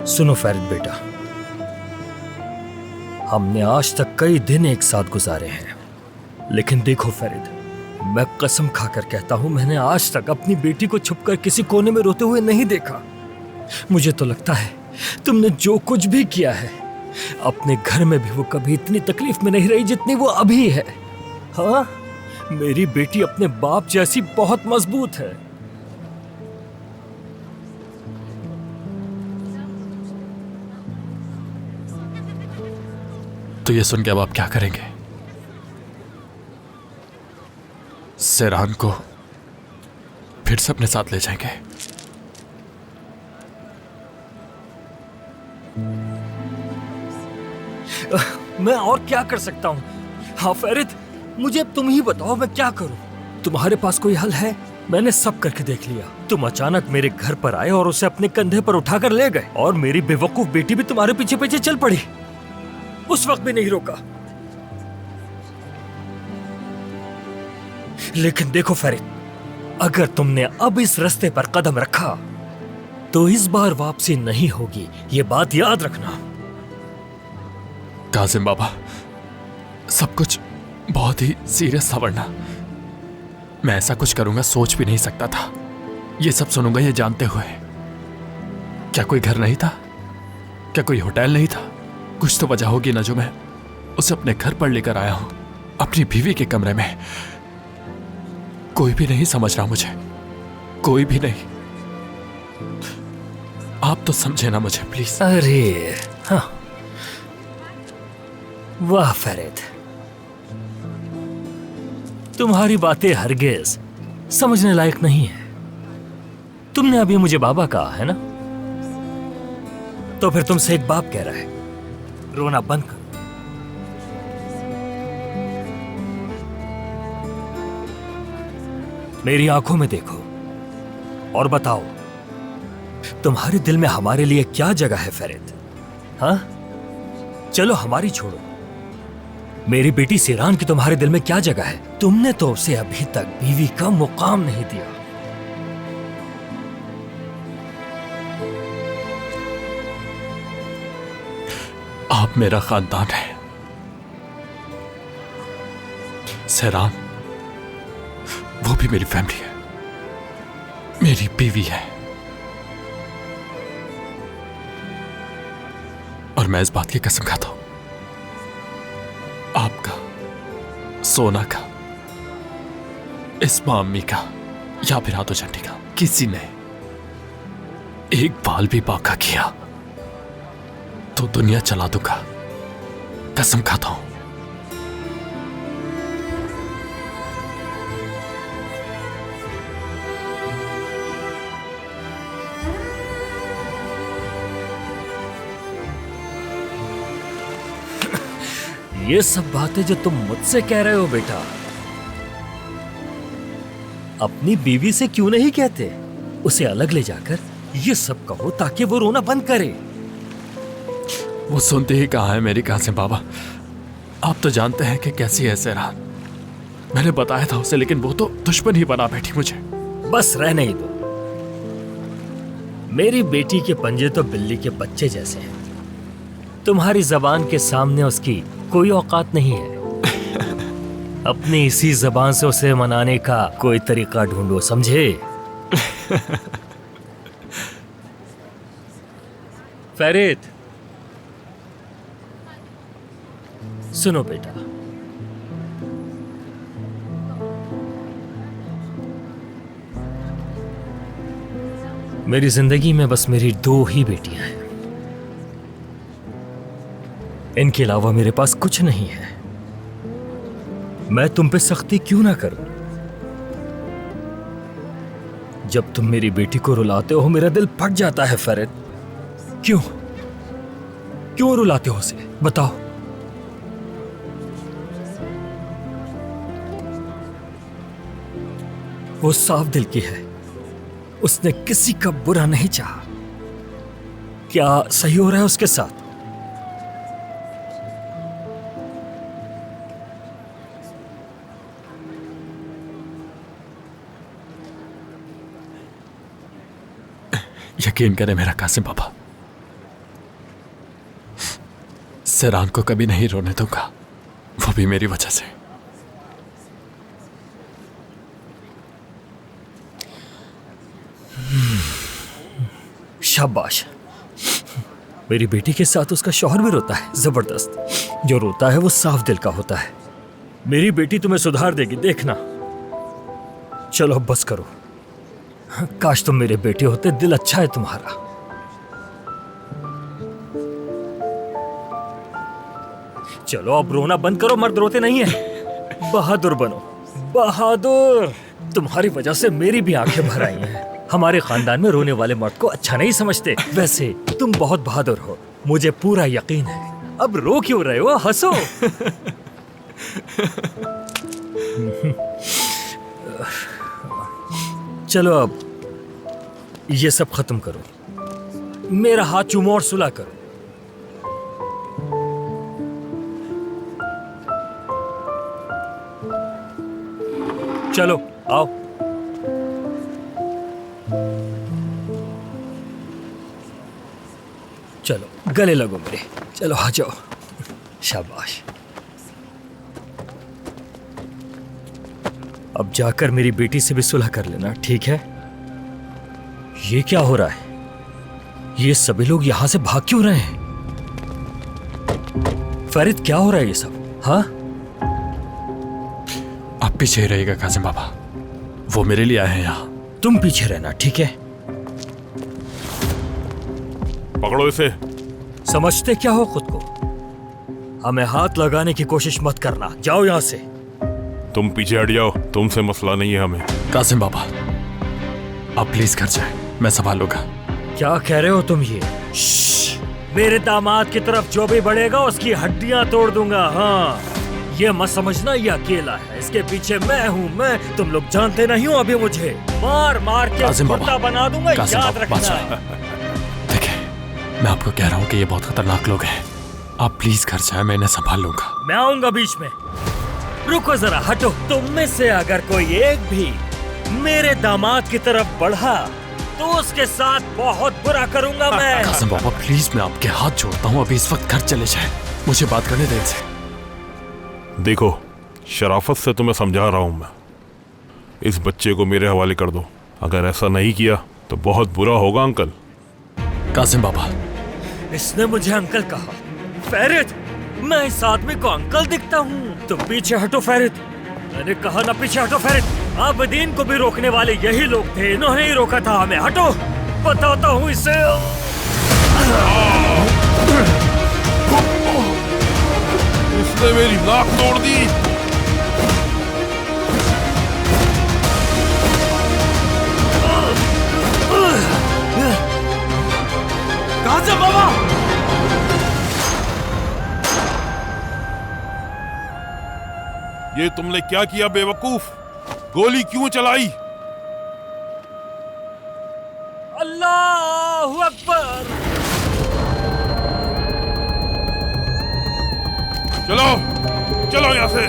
सुनो फरीद बेटा, हमने आज तक कई दिन एक साथ गुजारे हैं, लेकिन देखो फरीद, मैं कसम खाकर कहता हूं, मैंने आज तक अपनी बेटी को छुपकर किसी कोने में रोते हुए नहीं देखा। मुझे तो लगता है तुमने जो कुछ भी किया है, अपने घर में भी वो कभी इतनी तकलीफ में नहीं रही जितनी वो अभी है। हाँ, मेरी बेटी अपने बाप जैसी बहुत मजबूत है। तो ये सुन के अब आप क्या करेंगे? सेरान को फिर से अपने साथ ले जाएंगे? मैं और क्या कर सकता हूँ? हाँ फरीद, मुझे अब तुम ही बताओ, मैं क्या करूँ? तुम्हारे पास कोई हल है? मैंने सब करके देख लिया। तुम अचानक मेरे घर पर आए और उसे अपने कंधे पर उठाकर ले गए, और मेरी बेवकूफ बेटी भी तुम्हारे पीछे पीछे चल पड़ी। उस वक्त भी नहीं रोका। लेकिन देखो फरीद, अगर तुमने अब इस रास्ते पर कदम रखा तो इस बार वापसी नहीं होगी, ये बात याद रखना। कासिम बाबा, सब कुछ बहुत ही सीरियस था, वरना मैं ऐसा कुछ करूंगा सोच भी नहीं सकता था। ये सब सुनूंगा ये जानते हुए। क्या कोई घर नहीं था? क्या कोई होटल नहीं था? कुछ तो वजह होगी ना जो मैं उसे अपने घर पर लेकर आया हूं, अपनी बीवी के कमरे में। कोई भी नहीं समझ रहा मुझे, कोई भी नहीं। आप तो समझे ना मुझे प्लीज। अरे हाँ, वाह फरीद, तुम्हारी बातें हरगिज समझने लायक नहीं है। तुमने अभी मुझे बाबा कहा है ना, तो फिर तुमसे एक बाप कह रहा है, रोना बंद करो। मेरी आंखों में देखो और बताओ, तुम्हारे दिल में हमारे लिए क्या जगह है फरीद? हाँ, चलो हमारी छोड़ो, मेरी बेटी सेरान की तुम्हारे दिल में क्या जगह है? तुमने तो उसे अभी तक बीवी का मुकाम नहीं दिया। आप मेरा खानदान है सेरान, वो भी मेरी फैमिली है, मेरी बीवी है। और मैं इस बात की कसम खाता हूं, आपका, सोना का, इस मामी का या फिर हाथों चंडी का किसी ने एक बाल भी बाका किया तो दुनिया चला दूंगा, कसम खाता हूं। ये सब बातें जो तुम मुझसे कह रहे हो बेटा, अपनी बीवी से क्यों नहीं कहते? उसे अलग ले जाकर ये सब कहो ताकि वो रोना बंद करे। वो सुनते ही कहा है मेरी कासिम बाबा। आप तो जानते हैं कि कैसी है सेरान। मैंने बताया था उसे, लेकिन वो तो दुश्मन ही बना बैठी मुझे। बस रहने ही दो। मेरी बेटी के पंजे तो बिल्ली के बच्चे जैसे हैं। तुम्हारी जबान के सामने उसकी कोई औकात नहीं है। अपनी इसी जबान से उसे मनाने का कोई तरीका ढूंढो, समझे? फरीद, सुनो बेटा, मेरी जिंदगी में बस मेरी दो ही बेटियां हैं। इनके अलावा मेरे पास कुछ नहीं है। मैं तुम पे सख्ती क्यों ना करूं? जब तुम मेरी बेटी को रुलाते हो मेरा दिल फट जाता है फरीद। क्यों क्यों रुलाते हो उसे, बताओ? वो साफ दिल की है, उसने किसी का बुरा नहीं चाहा। क्या सही हो रहा है उसके साथ? यकीन करें मेरा कासिम बाबा, सिरान को कभी नहीं रोने दूंगा, वो भी मेरी वजह से। शाबाश। मेरी बेटी के साथ उसका शौहर भी रोता है, जबरदस्त। जो रोता है वो साफ दिल का होता है। मेरी बेटी तुम्हें सुधार देगी, देखना। चलो अब बस करो। काश तुम मेरे बेटे होते, दिल अच्छा है तुम्हारा। चलो अब रोना बंद करो, मर्द रोते नहीं है। बहादुर बनो, बहादुर। तुम्हारी वजह से मेरी भी आंखें भर आई हैं। हमारे खानदान में रोने वाले मर्द को अच्छा नहीं समझते। वैसे तुम बहुत बहादुर हो, मुझे पूरा यकीन है। अब रो क्यों रहे हो, हंसो। चलो अब ये सब खत्म करो, मेरा हाथ चूमो और सुलह करो। चलो आओ। चलो गले लगो मेरे, चलो आ जाओ। शाबाश। अब जाकर मेरी बेटी से भी सुलह कर लेना, ठीक है? ये क्या हो रहा है? ये सभी लोग यहां से भाग क्यों रहे हैं? फरीद, क्या हो रहा है ये सब? हाँ, आप पीछे ही रहिएगा कासिम बाबा, वो मेरे लिए आए हैं यहाँ। तुम पीछे रहना, ठीक है? पकड़ो इसे। समझते क्या हो खुद को? हमें हाथ लगाने की कोशिश मत करना, जाओ यहां से। तुम पीछे हट जाओ, तुमसे मसला नहीं है हमें। कासिम बाबा, आप प्लीज घर जाए, मैं संभालूंगा। क्या कह रहे हो तुम ये? मेरे दामाद की तरफ जो भी बढ़ेगा उसकी हड्डियां तोड़ दूंगा। हाँ, ये मत समझना ये अकेला है, इसके पीछे मैं हूँ। मैं, तुम लोग जानते नहीं हो अभी मुझे। मार मार के कुत्ता बना दूंगा, याद रखना। देखिए, मैं आपको कह रहा हूँ कि ये बहुत खतरनाक लोग हैं। आप प्लीज घर जाए, मैं इन्हें संभाल लूंगा। मैं आऊंगा बीच में। रुको जरा, हटो। तुम में से अगर कोई एक भी मेरे दामाद की तरफ बढ़ा तो उसके साथ बहुत बुरा करूंगा मैं। कासिम बाबा प्लीज, मैं आपके हाथ जोड़ता हूँ, अभी इस वक्त घर चले जाए, मुझे बात करने दें इनसे। देखो, शराफत से तुम्हें समझा रहा हूं मैं। इस बच्चे को मेरे हवाले कर दो। अगर ऐसा नहीं किया तो बहुत बुरा होगा अंकल। कासिम बाबा, इसने मुझे अंकल कहा। फरीद, मैं इस आदमी को अंकल दिखता हूँ? तुम पीछे हटो फरीद, मैंने कहा ना पीछे हटो फरीद। आबदीन को भी रोकने वाले यही लोग थे, इन्होंने ही रोका था हमें। हटो, बताता हूँ इसे। इसने मेरी नाक तोड़ दी। कासिम बाबा, ये तुमने क्या किया बेवकूफ? गोली क्यों चलाई? अल्लाहु अकबर। चलो चलो यहाँ से।